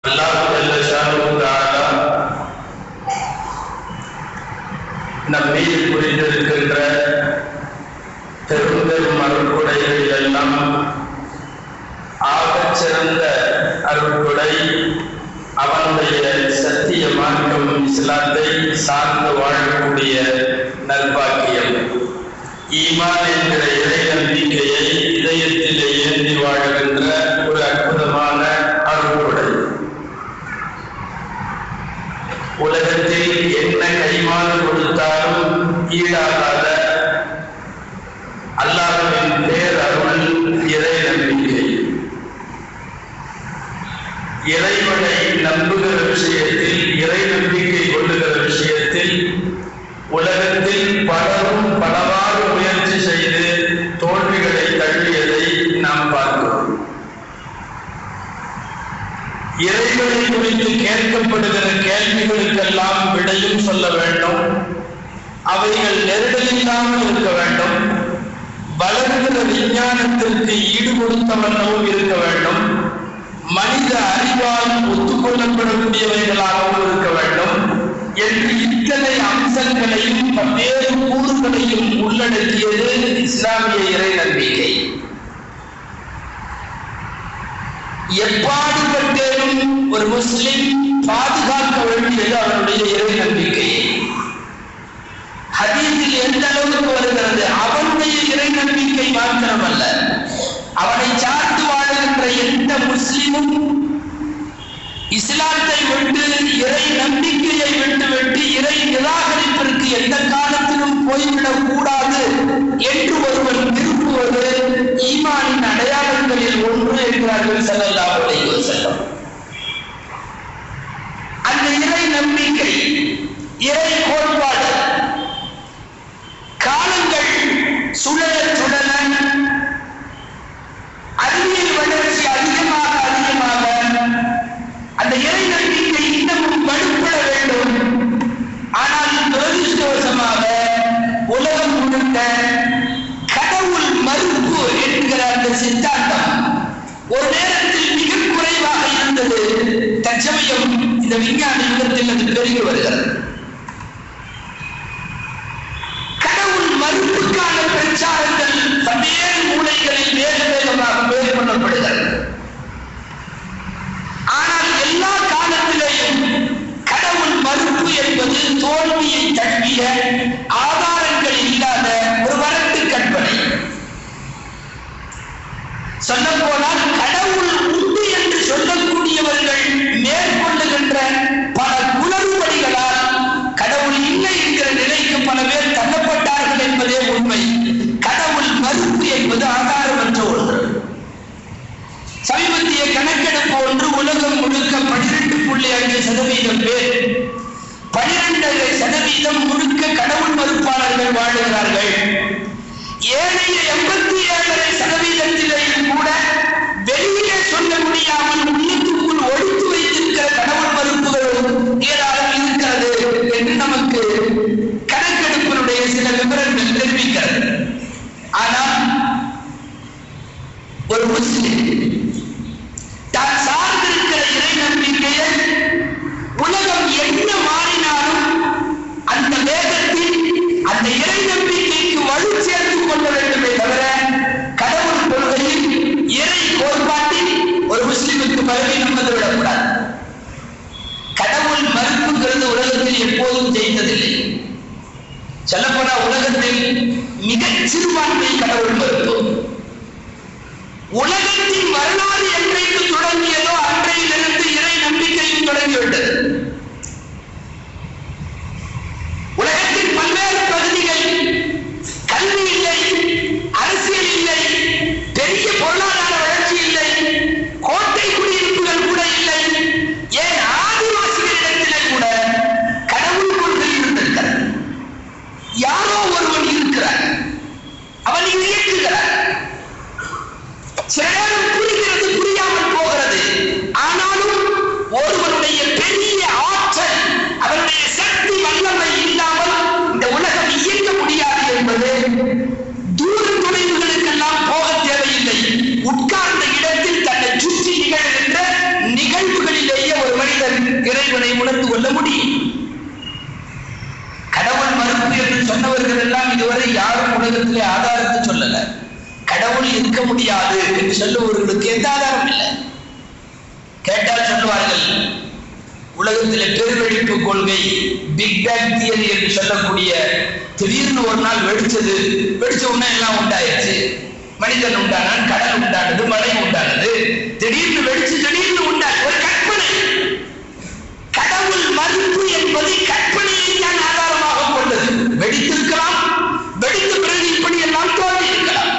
அல்லாஹ் ஜல்ல ஷானுஹு தஆலா நம் மீது புரிந்திருக்கின்ற பெரும் பெரும் அருட்கொடைகள் எல்லாம் ஆகச் சிறந்த அருட்கொடை அவனுடைய சத்திய மார்க்கம் இஸ்லாத்தை சார்ந்து வாழக்கூடிய நல்பாக்கியம். ஈமான் என்கிற இறை நம்பிக்கையை இதயத்திலே ஏந்தி வாழ்கின்ற ஒரு அற்புதமான அருட்கொடை. உலகத்தில் என்ன கைமாறு கொடுத்தாலும் ஈடாகாத அல்லாஹ்வின் பேர் அருள் இறை நம்பிக்கை. இறைவனை நம்புகிற விஷயத்தில், இறை நம்பிக்கை கொள்ளுகிற விஷயத்தில் உலகத்தில் பலரும் பலவாறு முயற்சி செய்து தோல்விகளை தள்ளியதை நாம் பார்க்கிறோம். இறைவனை குறித்து கேட்கப்படுகிற கேள்விகளுக்கெல்லாம் விடையும் சொல்ல வேண்டும். அவைகள் நெருடலில்லாமல் இருக்க வேண்டும். வளர்கிற விஞ்ஞானத்திற்கு ஈடுபடுத்தவண்ணவும் இருக்க வேண்டும். மனித அறிவால் ஒத்துக்கொள்ளப்படக்கூடியவைகளாகவும் இருக்க வேண்டும் என்று இத்தனை அம்சங்களையும் பல்வேறு கூறுகளையும் உள்ளடக்கியது இஸ்லாமிய இறை நம்பிக்கை. எப்பாடுபட்டேனும் ஒரு முஸ்லிம் பாதுகாக்க வேண்டியது அவனுடைய இறை நம்பிக்கையை. ஹதீஸில் எந்த அளவுக்கு வருகிறது? அவனுடைய இறை நம்பிக்கை மாத்திரமல்ல, அவனை சார்ந்து வாழுகின்ற எந்த முஸ்லிமும் இஸ்லாத்தை விட்டு, இறை நம்பிக்கையை விட்டு இறை நிராகரிப்பிற்கு எந்த காலத்திலும் போய்விடக் கூடாது என்று ஒருவன் விரும்புவது ஈமானின் அடையாளங்களில் ஒன்று என்கிறார்கள் ஸல்லல்லாஹு அலைஹி வஸல்லம். அந்த இறை நம்பிக்கை, இறை கோட்பாடு காலங்கள் சுழல சுழல அறிவியல் வளர்ச்சி அதிகமாக அந்த இறை நம்பிக்கை இன்னமும் வலுப்பட வேண்டும். ஆனால் துரதிருஷ்டவசமாக உலகம் முழுக்க கடவுள் மறுப்பு என்கிற அந்த சித்தாந்தம் ஒரு நேரத்தில் மிக குறைவாக இருந்தது. தற்சமயம் இந்த விஞ்ஞான யுகத்தில் அது பெருகி வருகிறது. கடவுள் மறுப்புக்கான பிரச்சாரங்கள் பல்வேறு மூலைகளில் வேக வேகமாக மேற்கொள்ளப்படுகிறது. ஆனால் எல்லா காலத்திலேயும் கடவுள் மறுப்பு என்பது தோல்வியை தழுவிய ஆதாரங்கள் இல்லாத ஒரு வரட்டு கற்பனை. சொல்ல போனால் கடவுள் உண்டு என்று சொல்லக்கூடியவர்கள் மேற்கொள்ளுகின்ற பல குளறுபடிகளால் கடவுள் இல்லை என்கிற நிலைக்கு பல பேர் தள்ளப்பட்டார்கள் என்பதே உண்மை. கடவுள் மறுப்பு என்பது ஆதாரமற்ற ஒன்று. சமீபத்திய கணக்கெடுப்பு ஒன்று உலகம் முழுக்க 12.5% பேர், 12% முழுக்க கடவுள் மறுப்பாளர்கள் வாழுகிறார்கள். ஏனைய 87% கூட வெளியே சொல்ல முடியாமல் உள்ளத்துக்குள் ஒழித்து வைத்திருக்கிற கடவுள் மறுப்புகளும் ஏராளம் இருக்கிறது என்று நமக்கு கணக்கெடுப்பினுடைய சில விவரங்கள் தெரிவிக்கிறது. ஆனால் ஒரு முஸ்லிம் தான் சார்ந்திருக்கிற இறை நம்பிக்கையை உலகம் என்ன மாறினாலும் அந்த வேகத்தில் அந்த இறை நம்பிக்கைக்கு வலு சேர்த்துக் கொள்ள வேண்டுமே தவிர கடவுள் கொள்கையில், இறை கோட்பாட்டில் ஒரு முஸ்லிமுக்கு பலவீனம் வந்துவிடக்கூடாது. கடவுள் மறுப்புங்கிறது உலகத்தில் எப்போதும் ஜெயித்ததில்லை. சொல்லப்போனா உலகத்தில் மிகச் சிறுபான்மை கடவுள் மறுப்பு. உலகத்தின் வரலாறு என்றைக்கு தொடங்கியதோ அன்றையிலிருந்து இறை நம்பிக்கையும் தொடங்கிவிட்டது. உலகத்தின் பல்வேறு பகுதிகள் கல்வி இல்லை, அரசியல் இல்லை, பெரிய பொருளாதார வளர்ச்சி இல்லை, கோட்டை குடியிருப்புகள் கூட இல்லை, ஏன் ஆதிவாசிகளிடத்திலே கூட கடவுள் கொள்கை இருந்திருக்கிறது. யாரோ ஒருவன் இருக்கிறார், அவன் இயக்குகிறார். கடவுள் இருக்க முடியாது என்று சொல்லுவவர்களுக்கு எந்த ஆதாரம் இல்லை. கேட்டால் சொல்லுவார்கள், உலகத்தில் பெருவெடிப்பு கொள்கை, பிக் பேங் தியரி என்று சொல்லக்கூடிய, திடீர்னு ஒரு நாள் வெடிச்சது, வெடிச்ச உடனே எல்லாம் உண்டாயிருச்சு, மனிதன் உண்டானான், கடல் உண்டானது, மழை உண்டானது, திடீர்னு வெடிச்சு திடீர்னு உண்டாச்சு, ஒரு கற்பனை. கடவுள் மறுப்பு என்பது கற்பனையை தான் ஆதாரமாக கொண்டது. வெடித்திருக்கலாம், வெடித்த பிறகு இப்படி எல்லாம் தோன்றி இருக்கலாம்.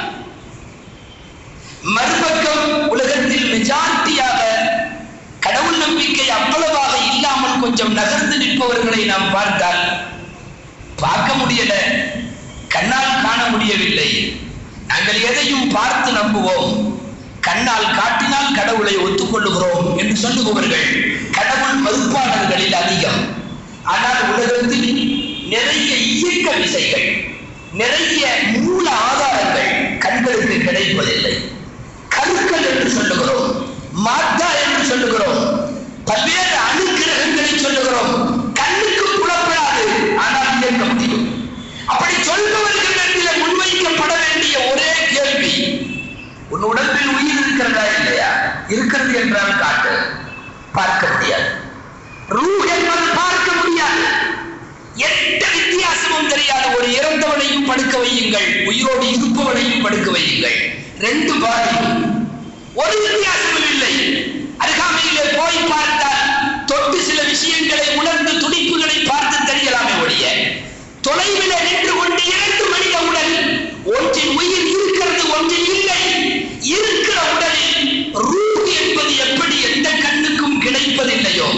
மறுபக்கம் உலகத்தில் மெஜாரிட்டியாக கடவுள் நம்பிக்கை அவ்வளவாக இல்லாமல் கொஞ்சம் நகர்ந்து நிற்பவர்களை நாம் பார்த்தால், பார்க்க முடியல, கண்ணால் காண முடியவில்லை, நாங்கள் எதையும் பார்த்து நம்புவோம், கண்ணால் காட்டினால் கடவுளை ஒத்துக்கொள்ளுகிறோம் என்று சொல்லுபவர்கள் கடவுள் மறுப்பாளர்களில் அதிகம். ஆனால் உலகத்தில் நிறைய இயக்க விசைகள், நிறைய மூல ஆதாரங்கள் கண்களுக்கு கிடைப்பதில்லை. கருக்கள் என்று சொல்லுகிறோம், மாத்தா என்று சொல்லுகிறோம், பல்வேறு அணுக்கிரகங்களை சொல்லுகிறோம், கண்ணுக்கு புலப்படாது, ஆனால் இயக்க முடியும். அப்படி சொல்பவர்களிடத்தில் முன்வைக்கப்பட வேண்டிய ஒரே கேள்வி, உன் உடம்பில் உயிர் இருக்கிறதா இல்லையா? இருக்கிறது என்றால் காட்டு, பார்க்க முடியாது. ரூஹ் என்பது பார்க்க முடியாது. எந்த வித்தியாசமும் தெரியாத ஒரு இறந்தவனையும் படுக்க வையுங்கள், உயிரோடு இருப்பவனையும் படுக்க வையுங்கள், ரெண்டு பாதியும் ஒரு வித்தியாசமும் இல்லை. அருகாமையிலே போய் பார்த்தால் தொட்டு சில விஷயங்களை உணர்ந்து துடிப்புகளை பார்த்து தெரியலாமே ஒழிய, தொலைவில் நின்று கொண்டு இரண்டு மனித உடல், ஒன்றின் உயிர் இருக்கிறது, ஒன்றில் இல்லை. இருக்கிற உடலில் ரூஹ் என்பது எப்படி எந்த கண்ணுக்கும் கிடைப்பதில்லையோ,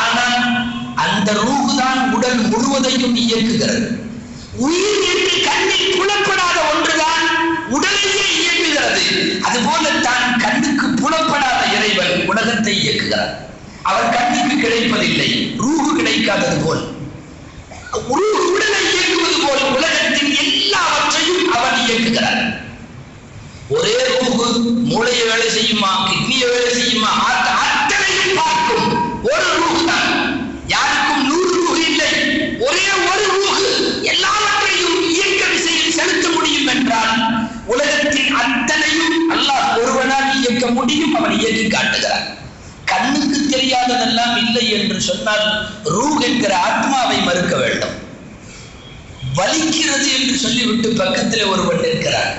ஆனால் அந்த ரூஹ் தான் உடல் முழுவதையும் இயக்குகிறது. உயிர் என்று கண்ணில் புலப்படாத ஒன்றுதான் உடலையே இயக்குகிறது. அதுபோல தான் கண்ணுக்கு புலப்படாத இறைவன் உலகத்தை இயக்குகிறார். அவர் கண்ணுக்கு கிடைப்பதில்லை, ரூஹ் கிடைக்காதது போல், உடலை இயக்குவது போல் உலகத்தின் எல்லாவற்றையும் அவர் இயக்குகிறார். ஒரே ரூஹ் மூளையை வேலை செய்யுமா, கிட்னியை வேலை செய்யுமா, அத்தனையும் பார்க்கும் ஒரு ரூஹ் தான். யாருக்கும் 100 ரூஹ் இல்லை, ஒரே ஒரு ரூஹ் எல்லாவற்றையும் இயக்க விசையில் செலுத்த முடியும் என்றால் உலகத்தின் அத்தனையும் அல்லாஹ் ஒருவனால் இயக்க முடியும். அவன் இயக்கி காட்டுகிறார். கண்ணுக்கு தெரியாததெல்லாம் இல்லை என்று சொன்னால் ரூஹ் என்கிற ஆத்மாவை மறுக்க வேண்டும். வலிக்கிறது என்று சொல்லிவிட்டு பக்கத்தில் ஒருவன் இருக்கிறார்,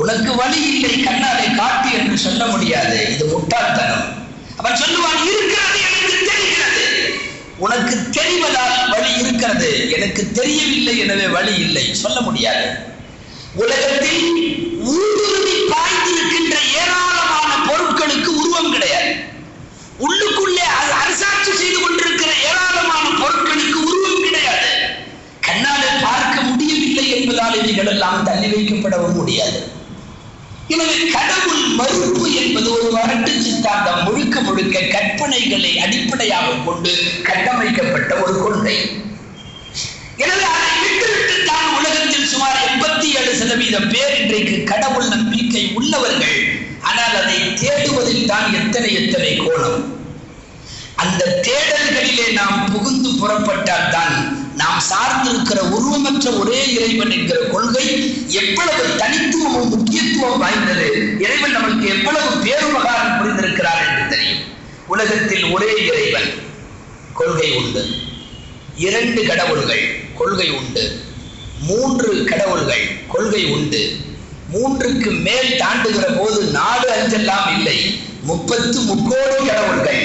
உனக்கு வலி இல்லை, கண்ணாலை காட்டு என்று சொல்ல முடியாது, இது முட்டாள்தனம். அவன் சொல்லுவான், இருக்கிறது, எனக்கு தெரிகிறது. உனக்கு தெரிவதால் வலி இருக்கிறது, எனக்கு தெரியவில்லை, எனவே வலி இல்லை, சொல்ல முடியாது. உலகத்தில் ஊடுருவி பாய்ந்திருக்கின்ற ஏராளமான பொருட்களுக்கு உருவம் கிடையாது. உள்ளுக்குள்ளே அரசாட்சி செய்து கொண்டிருக்கிற ஏராளமான பொருட்களுக்கு உருவம் கிடையாது. கண்ணாலே பார்க்க முடியவில்லை என்பதால் இவைகள் எல்லாம் தள்ளி வைக்கப்படவும் முடியாது. எனவே கடவுள் மறுப்பு என்பது ஒரு வரட்டு சித்தாந்தம், முழுக்க முழுக்க கற்பனைகளை அடிப்படையாக கொண்டு கட்டமைக்கப்பட்ட ஒரு கொள்கை. எனவே அதை விட்டுவிட்டு தான் உலகத்தில் சுமார் 87% பேர் இன்றைக்கு கடவுள் நம்பிக்கை உள்ளவர்கள். ஆனால் அதை தேடுவதில் தான் எத்தனை கோணம். அந்த தேடல்களிலே நாம் புகுந்து புறப்பட்டால் தான் நாம் சார்ந்திருக்கிற உருவமற்ற ஒரே இறைவன் என்கிற கொள்கை எவ்வளவு தனித்துவமும் முக்கியத்துவம் வாய்ந்தது, இறைவன் நமக்கு எவ்வளவு பேருபகாரம் புரிந்திருக்கிறார் என்று தெரியும். உலகத்தில் ஒரே இறைவன் கொள்கை உண்டு, 2 கடவுள்கள் கொள்கை உண்டு, 3 கடவுள்கள் கொள்கை உண்டு, 3க்கு மேல் தாண்டுகிற போது 4, 5 எல்லாம் இல்லை, 33 கடவுள்கள்,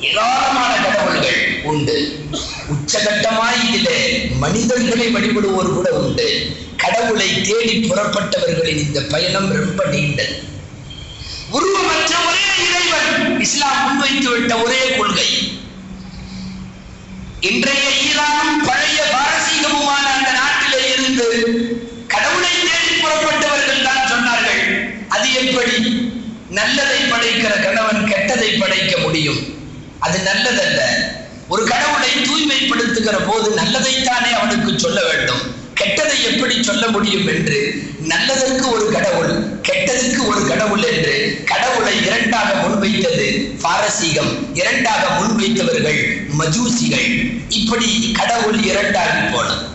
ஏராளமான கடவுள்கள் உண்டு. உச்சகட்டமாய் இதிலே மனிதர்களை வழிபடுவோர் கூட உண்டு. கடவுளை தேடி புறப்பட்டவர்களின் இந்த பயணம் ரொம்ப நீண்டது. உருவமற்ற ஒரே இறைவன் இஸ்லாம் முன்வைத்து விட்ட ஒரே கொள்கை. இன்றைய ஈரானும் பழைய பாரசீகமுமான அந்த நாட்டிலே இருந்து கடவுளை தேடி புறப்பட்டவர்கள் தான் சொன்னார்கள், அது எப்படி நல்லதை படைக்கிற கணவன் கெட்டதை படைக்க முடியும்? அது நல்லதல்ல. ஒரு கடவுளை தூய்மைப்படுத்துகிற போது நல்லதைத்தானே அவனுக்கு சொல்ல வேண்டும், கெட்டதை எப்படி சொல்ல முடியும் என்று நல்லதற்கு ஒரு கடவுள், கெட்டதுக்கு ஒரு கடவுள் என்று கடவுளை 2ஆக முன்வைத்தது பாரசீகம், 2ஆக முன்வைத்தவர்கள் மஜூசிகள். இப்படி கடவுள் 2ஆகி போனது.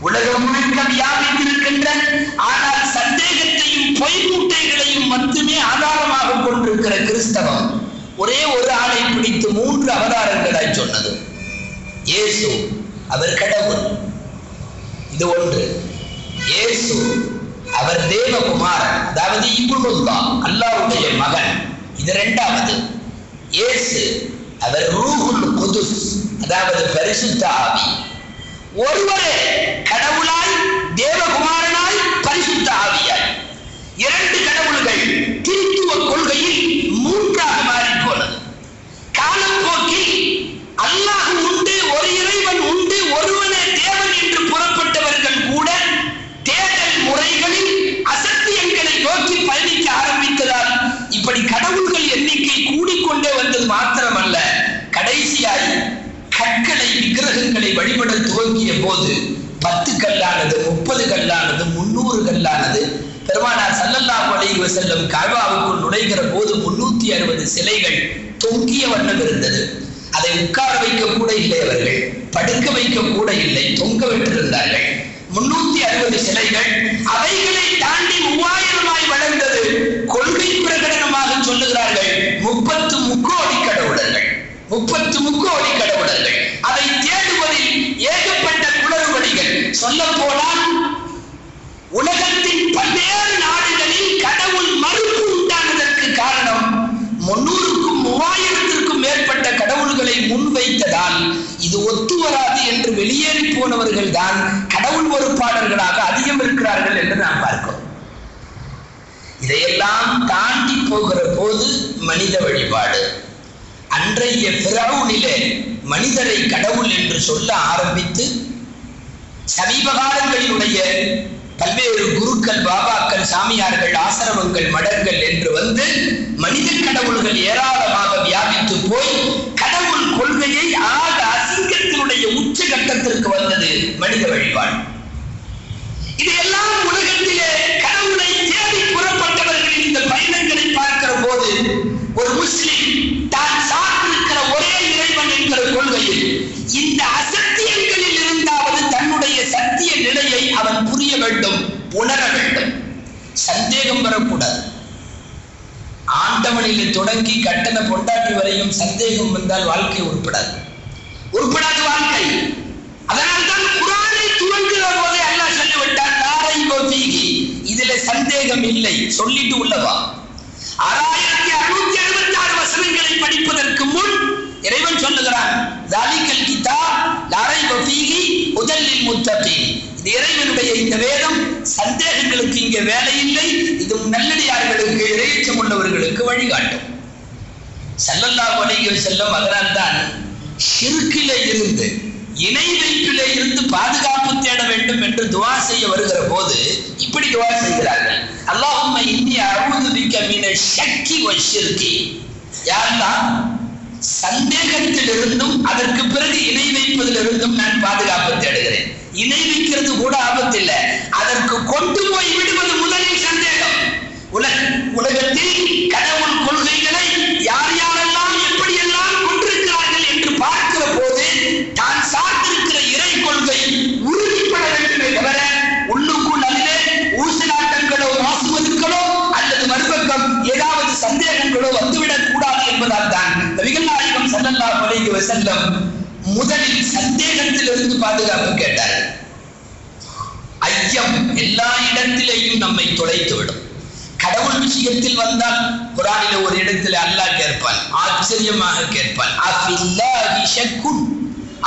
உலகம் முழுக்க வியாபித்திருக்கின்ற, ஆனால் சந்தேகத்தையும் பொய் மூட்டைகளையும் மட்டுமே ஆதாரமாக கொண்டிருக்கிற கிறிஸ்தவம் ஒரே ஒரு ஆளை பிடித்து 3 அவதாரங்களாய் சொன்னது. இயேசு அவர் கடவுள், இது ஒன்று. இயேசு அவர் தேவகுமாரன், அதாவது இப்னுல்லாஹ், அல்லாஹ்வுடைய மகன், இது இரண்டாவது. இயேசு அவர் ரூஹுல் குதுஸ், அதாவது பரிசுத்த ஆவி. ஒருவரே கடவுளாய், தேவகுமாரனாய், பரிசுத்த ஆவியாய். 2 கடவுள்கள் திருத்துவ கொள்கையில் 3ஆக மாறி போனது. காலப்போக்கில் அல்லாஹ் உண்டு, ஒரு இறைவன் உண்டு, ஒருவனே தேவன் என்று புறப்பட்டவர்கள் கூட தேடல் முறைகளில் அசத்தியங்களை நோக்கி பயணிக்க ஆரம்பித்ததால் இப்படி கடவுள்கள் எண்ணிக்கை கூடிக்கொண்டே வந்தது மாத்திரமல்ல, கடைசியாய் கற்களை, விக்கிரகங்களை வழிபட துவங்கிய போது 10 கல்லானது, 30 கல்லானது, 300 கல்லானது. பெருமானார் ஸல்லல்லாஹு அலைஹி வஸல்லம் கஅபாவுக்குள் நுழைகிற போது 360 சிலைகள் தொங்கிய வண்ணம் இருந்தது. அதை உட்கார வைக்க கூட இல்லை, அவர்கள் படுக்க வைக்க கூட இல்லை, தொங்க விட்டிருந்தார்கள். 360 சிலைகள், அவைகளை தாண்டி 3000ஆய் வளர்ந்தது. கொள்கை பிரகடனமாக சொல்லுகிறார்கள் 30 முக்கோடி கடவுளர்கள், 30 முக்கோடி கடவுளர்கள். அதை தேடுவதில் ஏகப்பட்ட குளறுபடிகள். சொல்ல போனால் உலகத்தின் பல்வேறு நாடுகளில் கடவுள் மறுப்பு உண்டானதற்கு காரணம் 300க்கும் 3000த்திற்கும் மேற்பட்ட கடவுள்களை முன்வைத்ததால் இது ஒத்து வராது என்று வெளியேறி போனவர்கள் தான் கடவுள் மறுப்பாளர்களாக அதிகம் இருக்கிறார்கள் என்று நாம் பார்க்கிறோம். இதையெல்லாம் தாண்டி போகிற போது மனித வழிபாடு, அன்றைய ஃபிரௌனிலே மனிதரை கடவுள் என்று சொல்ல ஆரம்பித்து சமீப காலங்களிலுடைய பல்வேறு குருக்கள், பாபாக்கள், சாமியார்கள், ஆசிரமங்கள், மடங்கள் என்று வந்து மனித கடவுள்கள் ஏராளமாக வியாபித்து போய் கடவுள் கொள்கையை ஆக அசிங்கத்தினுடைய உச்சகட்டத்திற்கு வந்தது மனித வழிபாடு. இதையெல்லாம் உலகத்திலே கடவுளை தேடி புறப்பட்டவர்களின் இந்த பயணங்களை பார்க்கிற போது ஒரு முஸ்லிம் தான் சார்ந்திருக்கிற ஒரே இறைவன் என்கிற கொள்கையில் இந்த அசத்தியங்களில் இருந்தாவது தன்னுடைய சத்திய நிலையை அவன் புரிய வேண்டும், உணர வேண்டும். சந்தேகம் வரக்கூடாது. ஆண்டவனிலே தொடங்கி கட்டண பொண்டாட்டி வரையும் சந்தேகம் வந்தால் வாழ்க்கை உருப்படாது, உருப்படாது வாழ்க்கை. அதனால்தான் குர்ஆனை துவங்குகிற போதே அல்லாஹ் சொல்லிவிட்டார், லாரைப ஃபீஹி, இதிலே சந்தேகம் இல்லை, சொல்லிட்டு உள்ளவா. 6666 வசனங்களை படிப்பதற்கு முன் இறைவன் சொல்லுகிறான், ஸாலிகல் கிதாப் லா ரைப ஃபீஹி ஹுதல் லில் முத்தகீன். இது இறைவனுடைய இந்த வேதம், சந்தேகங்களுக்கு இங்கே வேலை இல்லை, இது நல்லடியார்களுக்கு, இறையச்சம் உள்ளவர்களுக்கு வழிகாட்டும். ஸல்லல்லாஹு அலைஹி வஸல்லம் அதனால்தான் ஷிர்கிலே இருந்து, இணை வைப்பிலே இருந்து பாதுகாப்பு தேட வேண்டும் என்று துஆ செய்ய வருகிற போது இப்படி துஆ செய்கிறார்கள், அல்லாஹும்ம இன்னி அஊது பிக மினஷ் ஷக்கி வஷ்ஷிர்கி. யா அல்லாஹ், சந்தேகத்திலிருந்தும் அதற்கு பிறகு இணை வைப்பதிலிருந்தும் நான் பாதுகாப்பு தேடுகிறேன். இணை வைக்கிறது கூட ஆபத்து இல்லை, அதற்கு கொண்டு போய் விடுவது முதலில் சந்தேகம். உலகத்தில் கடவுள் கொள்கைகளை யார் யாரெல்லாம் எப்படியெல்லாம் கொண்டிருக்கிறார்கள் என்று பார்க்கிற போது தான் சார்ந்திருக்கிற இறை கொள்கை உறுதிப்பட வேண்டுமே தவிர உள்ளுக்குள் அதிலே ஊசலாட்டங்களோ, மாசுவதுக்களோ அல்லது மறுபக்கம் ஏதாவது சந்தேகங்களோ வந்துவிடக் கூடாது என்பதால் தான் நபிகள் நாயகம் ஸல்லல்லாஹு அலைஹி வஸல்லம் முதலில் சந்தேகத்திலிருந்து பாதுகாப்பு கேட்டார்கள். ஐயம் எல்லா இடத்திலேயும் நம்மை தொலைத்துவிடும். கடவுள் விஷயத்தில் வந்தால் குர்ஆனிலே ஒரு இடத்தில் அல்லாஹ் கேட்பான், ஆச்சரியமாக கேட்பான், அஃபில்லாஹி ஷக்குன்,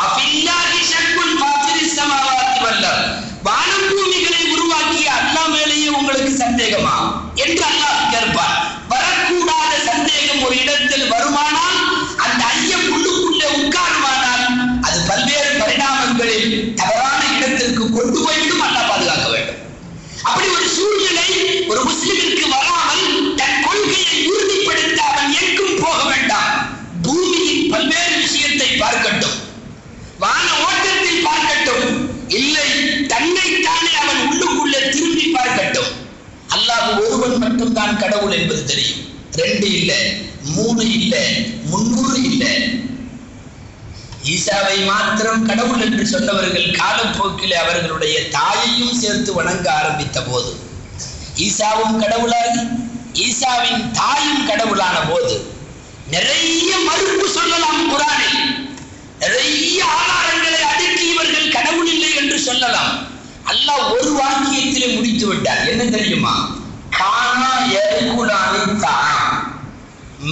அஃபில்லாஹி ஷக்குன் ஃபாத்திரிஸ் ஸமாவாத்தி வல் அர்த். வானம் பூமிகளை உருவாக்கிய அல்லாஹ் மேலேயே உங்களுக்கு சந்தேகமா என்று அல்லாஹ் கேட்பான். வரக்கூடாத சந்தேகம் ஒரு இடத்தில் வருமானால், அந்த ஐயம் உள்ளுக்குள்ளே உட்காருமானால், அது பல்வேறு பரிணாமங்களில் தவறான இடத்திற்கு கொண்டு போய்விடும். அல்லாஹ் பாதுகாக்க வேண்டும். அப்படி ஒரு சூழ்நிலை ஒரு முஸ்லிமிற்கு வராமல் தன் கொள்கையை உறுதிப்படுத்த அவன் எங்கும் போக வேண்டாம். பூமியின் பல்வேறு விஷயத்தை பார்க்கட்டும், வான ஓட்டத்தில் பார்க்கட்டும், இல்லை தன்னைத்தானே அவன் உள்ளுக்குள்ளே திரும்பி பார்க்கட்டும். அல்லாஹ் ஒருவன் மட்டும்தான் கடவுள் என்பது தெரியும். 2 இல்லை, 3 இல்லை, 300 இல்லை. ஈசாவை மாத்திரம் கடவுள் என்று சொன்னவர்கள் காலப்போக்கிலே அவர்களுடைய தாயையும் சேர்த்து வணங்க ஆரம்பித்த போது, ஈசாவும் கடவுளாகி ஈசாவின் தாயும் கடவுளான போது நிறைய மறுப்பு சொல்லலாம். குர்ஆனில் நிறைய ஆதாரங்களை அடுக்கி இவர்கள் கடவுள் இல்லை என்று சொல்லலாம். அல்லாஹ் ஒரு வாக்கியத்திலே முடித்து விட்டார். என்ன தெரியுமா? கானா யகுலானி தஆம்.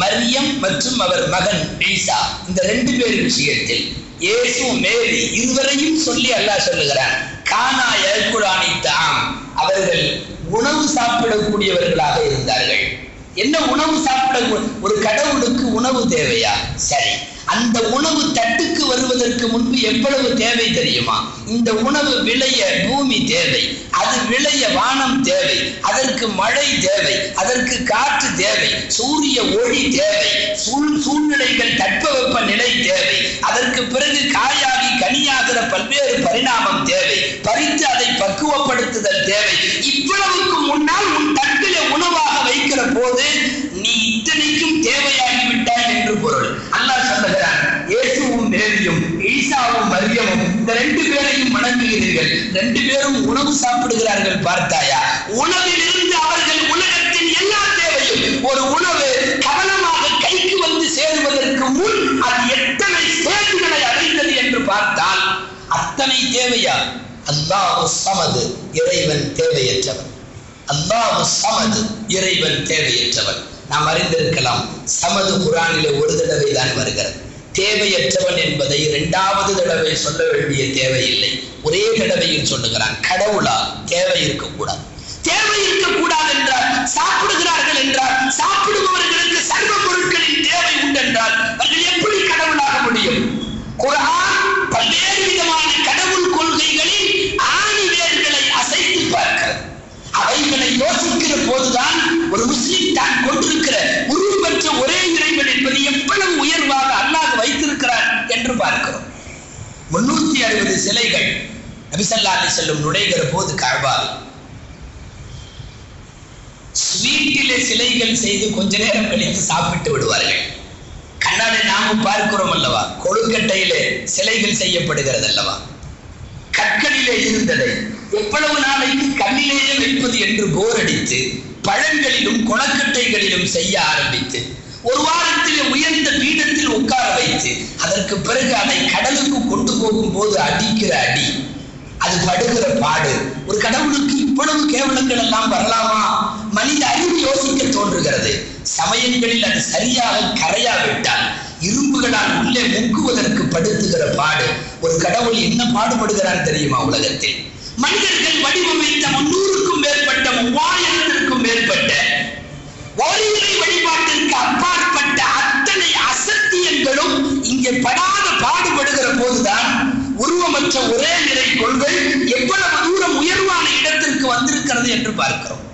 மரியம் மற்றும் அவர் மகன் ஈசா, இந்த 2 பேர் விஷயத்தில் இயேசு மேரி இருவரையும் சொல்லி அல்லாஹ் சொல்லுகிறான், கானா யகுலானி தஆம். அவர்கள் உணவு சாப்பிடக்கூடியவர்களாக இருந்தார்கள். என்ன உணவு சாப்பிட? ஒரு கடவுளுக்கு உணவு தேவையா? சரி, அந்த உணவு தட்டுக்கு வருவதற்கு முன்பு எவ்வளவு தேவை தெரியுமா? இந்த உணவு விளைய பூமி தேவை, அது விளைய வானம் தேவை, அதற்கு மழை தேவை, அதற்கு காற்று தேவை, சூரிய ஒளி தேவை, சூழ்நிலைகள் தட்பவெப்ப நிலை தேவை, அதற்கு பிறகு காயாகி கனியாகிற பல்வேறு பரிணாமம் தேவை, பறித்து அதை பக்குவப்படுத்துதல் தேவை. இவ்வளவுக்கு முன்னால் உன் தட்டிலே உணவாக வைக்கிற போது நீ இத்தனைக்கும் தேவையாகிவிட்டாய் என்று பொருள். அல்லாஹ் சொல்லுகிறான், இயேசுவும் மேரியும் ஈசாவும் மரியமும் இந்த 2 பேரையும் வணங்குகிறீர்கள், 2 பேரும் உணவு சாப்பிடுகிறார்கள். பார்த்தாயா? உணவிலிருந்து அவர்கள் உலகத்தின் எல்லா தேவையும், ஒரு உணவு கவனமாக கைக்கு வந்து சேருவதற்கு முன் அது எத்தனை ஸ்டேஜ்களை அடைந்தது என்று பார்த்தால் அத்தனை தேவையா? அல்லாஹ் ஸமது, இறைவன் தேவையற்றவன். அல்லாஹ் ஸமது, இறைவன் தேவையற்றவன். நாம் அறிந்திருக்கலாம், சமது குர்ஆனிலே ஒரு தடவை தான் வருகிறது. தேவையற்றவன் என்பதை 2வது தடவை சொல்ல வேண்டிய தேவையில்லை, ஒரே தடவையில் சொல்லுகிறான். கடவுளா? தேவை இருக்கக்கூடாது. தேவை இருக்கக்கூடாது என்றால் சாப்பிடுகிறார்கள் என்றால், சாப்பிடுபவர்களுக்கு சர்வ பொருட்களின் தேவை உண்டென்றால் அவர்கள் எப்படி கடவுளாக முடியும்? குர்ஆன் பல்வேறு விதமான கடவுள் கொள்கைகளில் ஆணிவேர்களை அசைத்து பார்க்கிறது. அவைகளை யோசிக்கிற போதுதான் ஒரு முஸ்லிம் தான் கொண்டிருக்கிற உருவமற்ற ஒரே இறைவன் என்பது எவ்வளவு உயர்வாக அல்லாஹ் வைத்திருக்கிறார் என்று பார்க்கிறோம். 360 சிலைகள் நபி ஸல்லல்லாஹு அலைஹி வஸல்லம் நுழைகிற போது கஅபாவில் ஸ்வீட்டிலே சிலைகள் செய்து கொஞ்ச நேரம் கழித்து சாப்பிட்டு விடுவார்கள். கண்ணாடி நாமும் பார்க்கிறோம் அல்லவா? கொழுக்கட்டையிலே சிலைகள் செய்யப்படுகிறது அல்லவா? கற்களிலே இருந்ததை எவ்வளவு நாளைக்கு கண்ணிலேயே வைப்பது என்று போர் அடித்து பழங்களிலும் கொளக்கட்டைகளிலும் செய்ய ஆரம்பித்து ஒரு வாரத்திலே உயர்ந்த பீடத்தில் உட்கார வைத்து அதற்கு பிறகு அதை கடலுக்கு கொண்டு போகும் போது அடிக்கிற அடி, அது படுகிற பாடு, ஒரு கடவுளுக்கு இவ்வளவு கேவலங்கள் எல்லாம் வரலாமா? மனித அறிவு யோசிக்க தோன்றுகிறது. சமயங்களில் அது சரியாக கரையாவிட்டால் இரும்புகளால் உள்ளே முக்குவதற்கு படுத்துகிற பாடு, ஒரு கடவுள் என்ன பாடுபடுகிறான் தெரியுமா? உலகத்தில் மனிதர்கள் வடிவமைத்த 300க்கும் மேற்பட்ட 3000த்திற்கும் மேற்பட்ட ஒருவரை வழிபாட்டிற்கு அப்பாற்பட்ட அத்தனை அசத்தியங்களும் இங்கே படாத பாடுபடுகிற போதுதான் உருவமற்ற ஒரே நிலை கொள்கை எவ்வளவு தூரம் உயர்வான இடத்திற்கு வந்திருக்கிறது என்று பார்க்கிறோம்.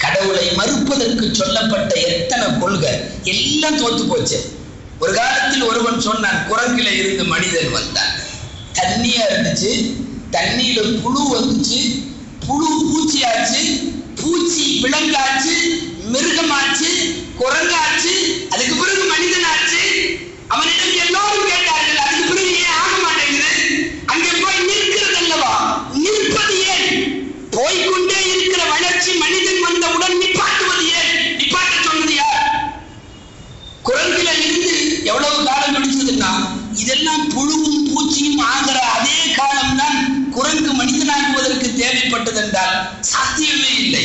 கடவுளை மறுப்பதற்கு சொல்லப்பட்ட எத்தனை கொள்கை எல்லாம் தோத்து போச்சு. ஒரு காலத்தில் ஒருவன் சொன்னான், குரங்கில இருந்து மனிதன் வந்தான், தண்ணியா இருந்துச்சு, தண்ணியில புழு வந்துச்சு, புழு பூச்சியாச்சு, பூச்சி விலங்காச்சு, மிருகமாச்சு, குரங்காச்சு, அதுக்கு பிறகு மனிதனாச்சு. அவனிடம் எல்லோரும் கேட்டார்கள், அதுக்கு பிறகு ஏன் ஆக மாட்டேங்குது? அங்கே போய் நிற்கிறது அல்லவா? நிற்பது ஏன்? போய்கொண்டே இருக்கிற வளர்ச்சி மனிதன் வந்தவுடன் நிப்பாட்டுவது ஏன்? நிப்பாட்ட சொன்னது யார்? குரங்கில இருந்து எவ்வளவு காலம் பிடிச்சதுன்னா, இதெல்லாம் புழுவும் பூச்சியும் ஆகிற அதே காலம்தான் குரங்கு மனிதனாகுவதற்கு தேவைப்பட்டது என்றால் சாத்தியமே இல்லை.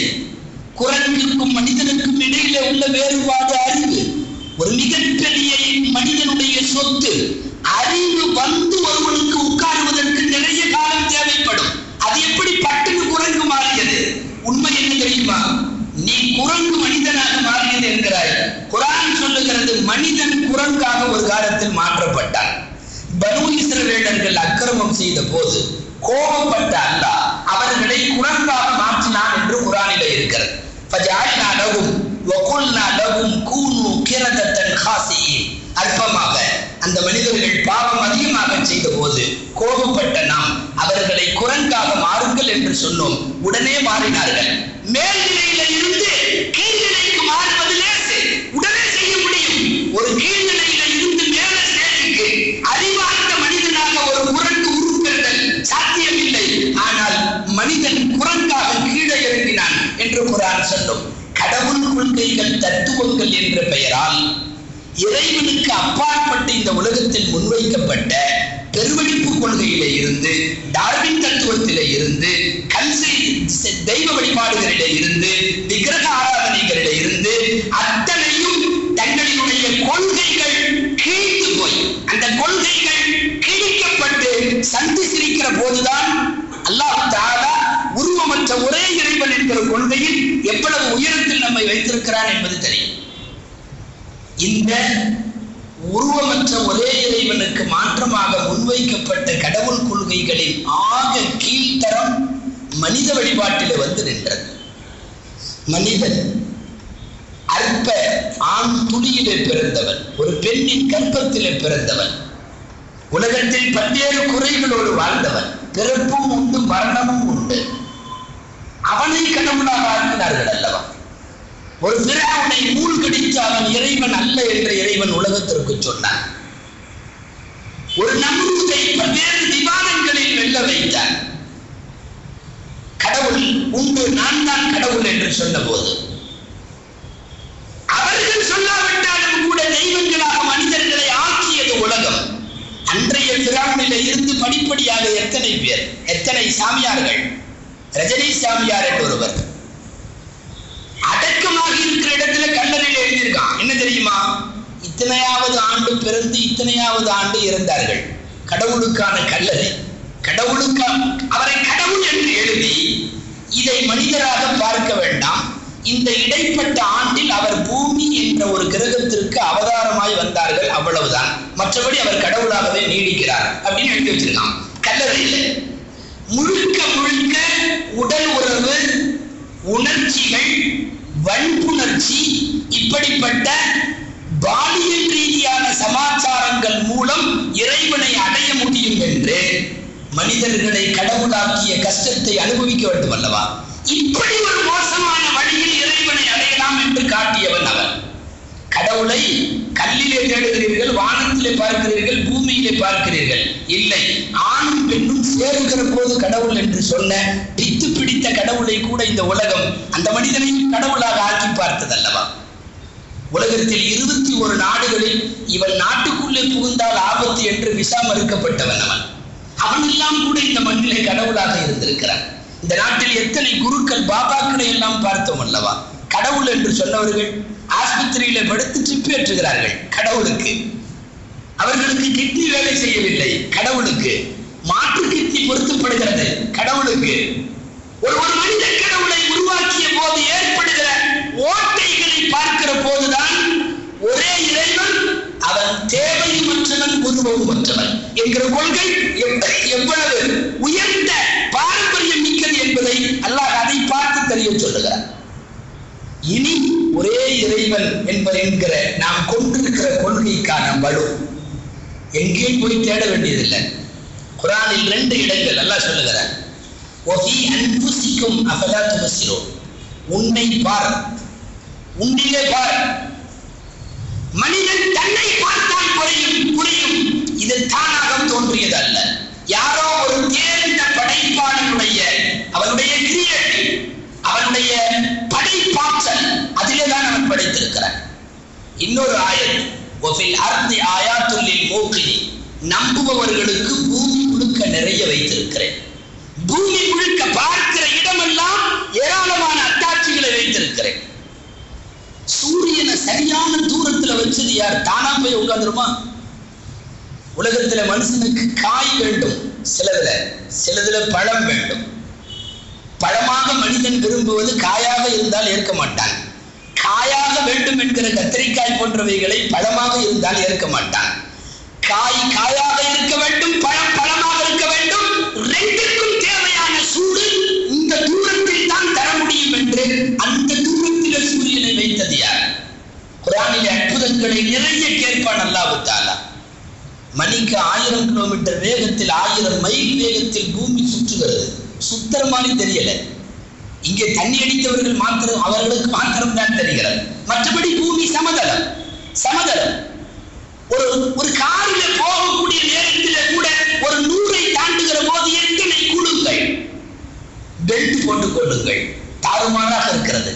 குரங்குக்கும் மனிதனுக்கும் இடையிலே உள்ள வேறுபாடு அறிவு. ஒரு மிகப்பெரிய மனிதனுடைய சொத்து அறிவு வந்து ஒருவனுக்கு உட்காருவதற்கு நிறைய காலம் தேவைப்படும். அது எப்படி பட்டுன்னு குரங்கு மாறியது? உண்மை என்ன தெரியுமா? நீ குரங்கு மனிதனாக மாறியது என்கிறாய். குர்ஆன் சொல்லுகிறது, மனிதன் குரங்காக ஒரு காலத்தில் மாற்றப்பட்டான். பனூ இஸ்ரவேலர்கள் அக்கிரமம் செய்த போது கோபப்பட்ட அல்லாஹ் அவர்களை குரங்காக மாற்றினான் என்று குர்ஆனிலே இருக்கிறது. ஃபஜஅல்னா லஹும் வகுல்னா லஹும் கூனு கிரதத்தன் காசியின். அற்பமாக அந்த மனிதர்கள் பாவம் அதிகமாக செய்த போது கோபப்பட்ட நாம் அவர்களை குரங்காக மாறுங்கள் என்று சொன்னோம். உடனே மாறினார்கள். மேல்நிலையில இருந்து கீழ்நிலைக்கு மாறுவது லேசு, உடனே செய்ய முடியும். ஒரு கீழ்நிலையில இருந்து மேல ஸ்டேஜுக்கு அறிவார்ந்த சென்றோம். கடவுள் கொள்கைகள், தத்துவங்கள் என்ற பெயரால் இறைவனுக்கு அப்பாற்பட்ட இந்த உலகத்தில் முன்வைக்கப்பட்ட பெருவெடிப்பு கொள்கையிலே இருந்து, டார்வின் தத்துவத்திலே இருந்து, தெய்வ வழிபாடுகளிலே இருந்து, விக்கிரக ஆராதனைகளிலே இருந்து அத்தனையும் தங்களினுடைய கொள்கைகள் கிழித்து போய், அந்த கொள்கைகள் கிழிக்கப்பட்டு சந்தி சிரிக்கிற போதுதான் அல்லாஹ் தஆலா உருவமற்ற ஒரே இறைவன் என்கிற கொள்கையில் எவ்வளவு உயரத்தில் நம்மை வைத்திருக்கிறான் என்பது தெரியும். இந்த உருவமற்ற ஒரே இறைவனுக்கு மாற்றமாக முன்வைக்கப்பட்ட கடவுள் கொள்கைகளின் ஆக கீழ்த்தரம் மனித வழிபாட்டிலே வந்து நின்றது. மனிதன் அற்ப ஆண் துளியிலே பிறந்தவன், ஒரு பெண்ணின் கற்பத்திலே பிறந்தவன், உலகத்தில் பல்வேறு குறைகளோடு வாழ்ந்தவன், பிறப்பும் உண்டு மரணமும் உண்டு. அவனை கடவுளாக ஆக்கினார்கள் அல்லவா? ஒரு பிராவுனை மூழ்கடித்து அவன் இறைவன் அல்ல என்ற இறைவன் உலகத்திற்கு சொன்னான். ஒரு நம்ரூதை பல்வேறு விவாதங்களில் வெல்ல வைத்தான். கடவுள் உண்டு, நான் தான் கடவுள் என்று சொன்ன போது அவர்கள் சொல்லாவிட்டாலும் கூட தெய்வங்களாக மனிதர்களை ஆக்கியது உலகம். அன்றைய பிராவுனில இருந்து படிப்படியாக எத்தனை பேர், எத்தனை சாமியார்கள், ரஜினி சாமியார் என்று ஒருவர் அடக்கமாக இருக்கிற இடத்துல கல்லறையில் எழுதியிருக்கான். என்ன தெரியுமா? இத்தனையாவது ஆண்டு பிறந்து இத்தனையாவது ஆண்டு இறந்தார்கள். கடவுளுக்கான கல்லறை, கடவுளுக்கான அவரை கடவுள் என்று எழுதி, இதை மனிதராக பார்க்க வேண்டாம், இந்த இடைப்பட்ட ஆண்டில் அவர் பூமி என்ற ஒரு கிரகத்திற்கு அவதாரமாய் வந்தார்கள், அவ்வளவுதான், மற்றபடி அவர் கடவுளாகவே நீடிக்கிறார் அப்படின்னு எழுதி வச்சிருக்கான் கல்லறையில். முழுக்க முழுக்க உடல் உறவு, உணர்ச்சிகள், வன்புணர்ச்சி, இப்படிப்பட்ட பாலியல் ரீதியான சமாச்சாரங்கள் மூலம் இறைவனை அடைய முடியும் என்று மனிதர்களை கடவுளாக்கிய கஷ்டத்தை அனுபவிக்க வேண்டும் அல்லவா? இப்படி ஒரு மோசமான வழியில் இறைவனை அடையலாம் என்று காட்டியவன் அவன். கடவுளை கல்லிலே தேடுகிறீர்கள், வானத்திலே பார்க்கிறீர்கள், பூமியிலே பார்க்கிறீர்கள், இல்லை, ஆணும் பெண்ணும் சேருகிற போது கடவுள் என்று சொன்ன பித்து பிடித்த கடவுளை கூட இந்த உலகம் அந்த மனிதனையும் கடவுளாக ஆக்கி பார்த்ததல்லவா? உலகத்தில் 21 நாடுகளில் இவன் நாட்டுக்குள்ளே புகுந்தால் ஆபத்து என்று விசா மறுக்கப்பட்டவன் அவன். அவனெல்லாம் கூட இந்த மண்ணிலே கடவுளாக இருந்திருக்கிறான். இந்த நாட்டில் எத்தனை குருக்கள், பாபாக்களை எல்லாம் பார்த்தோம் அல்லவா? கடவுள் என்று சொன்னவர்கள் ஆஸ்பத்திரியில படுத்து ட்ரிப் ஏற்றுகிறார்கள் கடவுளுக்கு. அவர்களுக்கு கிட்னி வேலை செய்யவில்லை, கடவுளுக்கு. மாற்று கிட்னி பொருத்தப்படுகிறது, கடவுளுக்கு. ஒரு மனித கடவுளை உருவாக்கிய போது ஏற்படுகிற ஓட்டைகளை பார்க்கிற போதுதான் ஒரே இறைவன், அவன் தேவையற்றவன், உருவமற்றவன் என்கிற கொள்கை எவ்வளவு உயர்ந்த பாரம்பரியம் மிக்கது என்பதை அல்லாஹ் அதை பார்த்து தெரிய சொல்லுகிறார். இனி ஒரே இறைவன் என்கிற நாம் கொண்டிருக்கிற கொள்கைக்கான வலு எங்கே போய் தேட வேண்டியதில்லை. குர்ஆனில் 2 இடங்கள் அல்லாஹ் சொல்லுகிறார், வஃபி அன்ஃபுசிக்கும் அஃபலா துபஸிரூன், உன்னை பார், உன்னிலே பார். மனிதன் தன்னை பார்த்தால் புரியும், இது தானாக தோன்றியது அல்ல. யாரோ ஒரு தேர்ந்த படைப்பாளனுடைய, அவனுடைய கிரியேட்டிவ், அவனுடைய படைப்பாற்றல், அதிலே தான் அவன் படைத்திருக்கிறான். இன்னொரு ஆயத், வஃபில் அர்தி ஆயாத்துல் லில் மூகினீன், நம்புபவர்களுக்கு பூமி முழுக்க நிறைய வைத்திருக்கிறேன். பூமி முழுக்க பார்க்கிற இடமெல்லாம் ஏராளமான அத்தாட்சிகளை வைத்திருக்கிறேன். சூரியனை சரியான தூரத்துல வச்சது யார்? தானா போய் உட்கார்ந்துருமா? உலகத்துல மனுஷனுக்கு காய் வேண்டும், சிலதுல பழம் வேண்டும். பழமாக மனிதன் விரும்புவது காயாக இருந்தால் ஏற்க மாட்டான். காயாக வேண்டும் என்கிற கத்திரிக்காய் போன்றவைகளை பழமாக இருந்தால் ஏற்க மாட்டான். காய் காயாக இருக்க வேண்டும், பழம் பழமாக இருக்க வேண்டும். ரெண்டுக்கும் தேவையான சூடு இந்த தூரத்தில் தான் தர முடியும் என்று அந்த தூரத்தில் சூரியனை வைத்தது யார்? குர்ஆனிலே அற்புதங்களை நிறைய கேட்பான் அல்லாஹ் தஆலா. மணிக்கு 1000 கிலோமீட்டர் வேகத்தில், 1000 மைல் வேகத்தில் பூமி சுற்றுகிறது. சுத்தர மாதிரி தெரியல. இங்கே தண்ணி அடித்தவர்கள் மாத்திரம், அவர்களுக்கு மாத்திரம் தான் தெரிகிறது. மற்றபடி பூமி சமதளம். ஒரு காரில் போகக்கூடிய நேரத்தில் கூட ஒரு 100ஐ தாண்டுகிற போது எத்தனை குழுங்கள், பெல்ட் போட்டுக் கொள்ளுங்கள், தாறுமாறாக இருக்கிறது.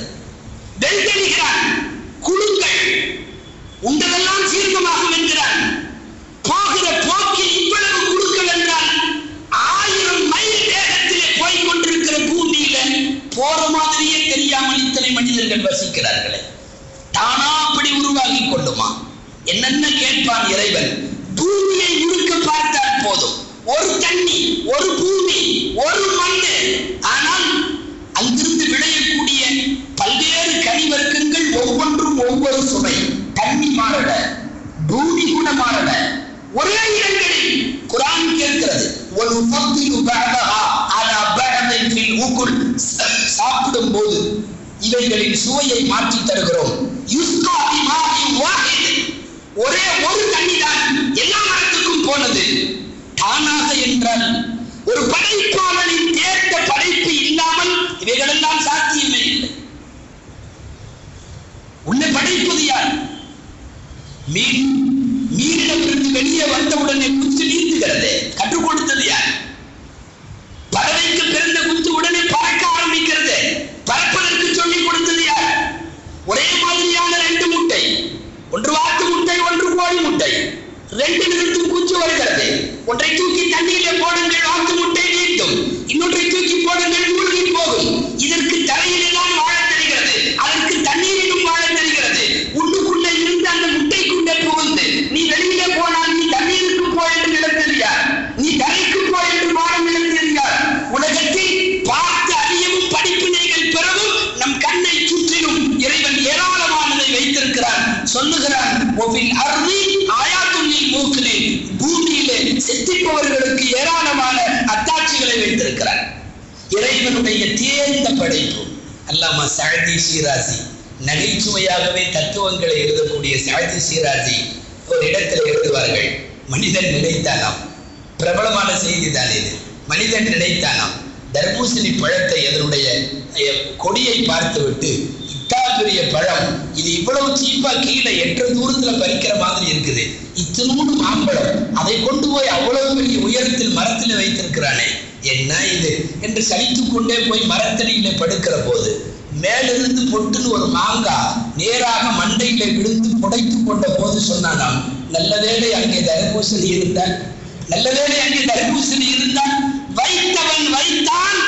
போதும். ஒரு தண்ணி, ஒரு பூமி, ஒரு மண்ணு. ஆனால் அங்கிருந்து விளையக்கூடிய பல்வேறு கனிவர்க்கங்கள் ஒவ்வொன்றும் ஒவ்வொரு சுவை. தண்ணி மாறல, பூமி கூட மாறல. ஒரே இடங்களில் குர்ஆன் கேட்கிறது, சாப்பிடும் போது இவைகளின் சுவையை மாற்றி தருகிறோம். ஒரே ஒரு தண்ணி தான் எல்லா மரத்துக்கும் போனது. தானாக என்றால் ஒரு படைப்பாளனின் தேர்ந்த படைப்பு இல்லாமல் இவைகளெல்லாம் சாத்தியமே இல்லை. உன்னை படைப்பது யார்? மீனிடமிருந்து வெளியே வந்தவுடனே குஞ்சு நீந்துகிறது. கற்றுக் கொடுத்தது யார்? பறவைக்கு பிறந்த குஞ்சு உடனே பறக்க ஆரம்பிக்கிறது. பறப்பதற்கு சொல்லிக் கொடுத்தது யார்? ஒரே மாதிரியான 2 முட்டை, ஒன்று வாத்து முட்டை, ஒன்று கோழி முட்டை. 2 குஞ்சு வருகிறது. ஒன்றை தூக்கி தண்ணீரிலே போடுங்கள், வாத்து முட்டை நீட்டும். இன்னொன்றை தூக்கி போடுங்கள், மூழ்கி போகும். இதற்கு தரையிலே தான் வாழ தெரிகிறது, அதற்கு தண்ணீரிலும் வாழ தெரிகிறது. உள்ளுக்குள்ளே இருந்து அந்த முட்டைக்குள்ளே புகுந்து நீ வெளியிலே போனால் நீ தண்ணீருக்கு போ என்று நினைத்தறியார், நீ தரைக்கு போ என்று பாடம் நினைத்தறியார். உலகத்தில் பார்த்து அறியவும் படிப்பினைகள் பெறவும் நம் கண்ணை சுற்றிலும் இறைவன் ஏராளமானதை வைத்திருக்கிறான். சொல்லுகிறான், பூமியிலே சித்திப்பவர்களுக்கு ஏராளமான அத்தாட்சிகளை வைத்திருக்கிறார். இறைவனுடைய தேர்ந்த படைப்பு. அல்லாமா சஅதி ஷிராசி, நகைச்சுவையாகவே தத்துவங்களை எழுதக்கூடிய சஅதி ஷிராசி ஒரு இடத்தில் எழுதுவார்கள், மனிதன் நினைத்தானாம், பிரபலமான செய்தி தான் இது, மனிதன் நினைத்தானாம் தர்பூசணி பழத்தை அதனுடைய கொடியை பார்த்துவிட்டு, பெரிய பழம் இது இவ்வளவு சீப்பா கீழே 8 தூரத்துல பறிக்கிற மாதிரி இருக்குது, இத்தனோடு மாம்பழம், அதை கொண்டு போய் அவ்வளவு பெரிய உயரத்தில் மரத்தில் வைத்திருக்கிறானே, என்ன இது என்று சலித்துக் கொண்டே போய் மரத்தடியில படுக்கிற போது மேலிருந்து பொட்டுன்னு ஒரு மாங்காய் நேராக மண்டையில விழுந்து புடைத்து கொண்ட போது சொன்னானாம், நல்லவேளை அங்கே தர்பூசணி இருந்தால், நல்லவேளை அங்கே தர்பூசணி இருந்தால். வைத்தவன் வைத்தான்,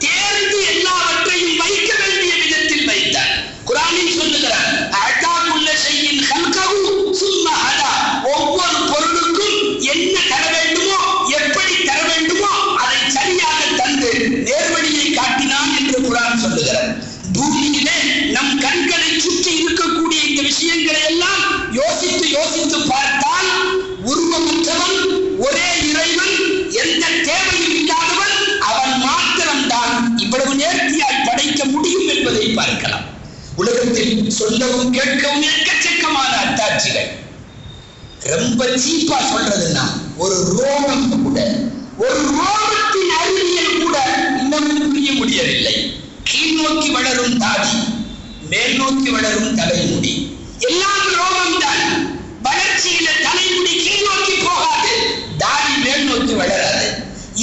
தேர்ந்து எல்லாவற்றையும் வைக்க வேண்டிய விதத்தில் வைத்தான். குர்ஆனில் சொல்லுகிறார், ஒவ்வொரு பொருளுக்கும் என்ன தர வேண்டுமோ, எப்படி தர வேண்டுமோ அதை சரியாக தந்து நேர்வழியை காட்டினான் என்று குர்ஆன் சொல்லுகிறார். பூமியிலே நம் கண்களை சுற்றி இருக்கக்கூடிய இந்த விஷயங்களை எல்லாம் யோசித்து யோசித்து பார்த்தால் உருவமற்றவன் ஒரே இறைவன், எந்த தேவையும் இல்லாதவன் அவன் மாத்திரம்தான் இவ்வளவு நேர்த்தியாய் படைக்க முடியும் என்பதை பார்க்கலாம். உலகத்தில் சொல்லவும் கேட்கவும் எக்கச்சக்கமான அத்தாட்சிகள். ரொம்ப சீப்பா சொல்றதுன்னா ஒரு ரோமம் கூட, ஒரு ரோமத்தின் அறிவியல் கூட இன்னமும் புரிய முடியவில்லை. கீழ் நோக்கி வளரும் தாடி, மேல் நோக்கி வளரும் தலைமுடி, எல்லாம் ரோமம் தான். வளர்ச்சியில தலைமுடி கீழ் நோக்கி போகாது, தாடி மேல் நோக்கி வளராது.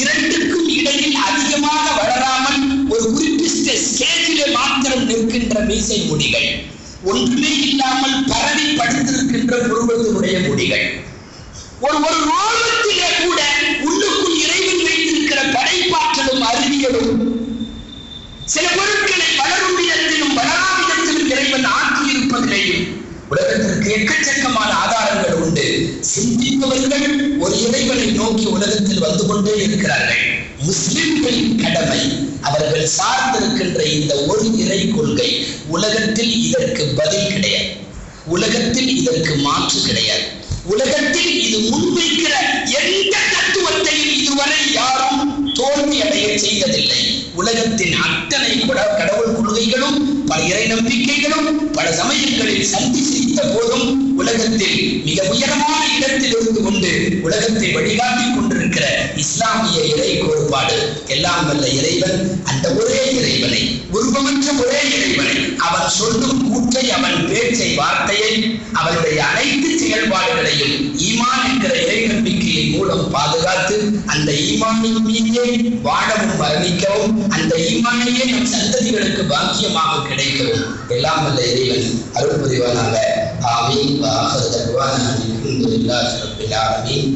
இரண்டுக்கும் இடையில் அதிகமாக வளராமல் ஒரு குறிப்பிட்ட ஸ்டேஜிலே மாத்திரம் நிற்கின்ற மீசை முடிகள், ஒன்றுமே இல்லாமல் பரவி படுத்திருக்கின்ற புருவத்தினுடைய முடிகள். ஒரு ரோமத்திலே கூட உள்ளுக்குள் இறைவன் வைத்திருக்கிற படைப்பாற்றலும் அறிவியலும், சில பொருட்களை வளரும் விதத்திலும் வளராவிதத்திலும் இறைவன் ஆக்கியிருப்பதிலேயும் உலகத்திற்கு எக்கச்சக்கமான ஆதாரங்கள் உண்டு. சிந்திப்பவர்கள் ஒரு இறைவனை நோக்கி உலகத்தில் வந்து கொண்டே இருக்கிறார்கள். முஸ்லிம்களின் கடமை அவர்கள் சார்ந்திருக்கின்ற இந்த ஒரு இறை கொள்கை. உலகத்தில் இதற்கு பதில் கிடையாது, உலகத்தில் இதற்கு மாற்று கிடையாது. உலகத்தில் இது முன்வைக்கிற எந்த தத்துவத்தையும் இதுவரை யாரும் தோல்வி அடைய செய்ததில்லை. உலகத்தின் அத்தனை கடவுள் கொள்கைகளும் பல இறை நம்பிக்கைகளும் பல சமயங்களில் சந்தி சிரித்த போதும் உலகத்தில் மிக உயரமான இடத்தில் இருந்து கொண்டு உலகத்தை வழிகாட்டிக் கொண்டிருக்கிற இஸ்லாமிய இறை கோட்பாடு, எல்லாம் வல்ல இறைவன், அந்த ஒரே இறைவனை, உருவமற்ற ஒரே இறைவனை, அவன் சொல்லும் கூற்றை, அவன் பேச்சை, வார்த்தையை, அவனுடைய அனைத்து செயல்பாடுகளையும் ஈமான் என்கிற இறை நம்பிக்கையின் மூலம் பாதுகாத்து அந்த ஈமானின் மீதே வாழவும் மரணிக்கவும், அந்த ஈமானையே நம் சந்ததிகளுக்கு பாக்கியமாக கிடைக்கவும் எல்லாம் வல்ல இறைவன் அருள் புரிவானாக. ஆமீன். வ ஆகிரு தஅவானா அல்ஹம்துலில்லாஹி ரப்பில் ஆலமீன்.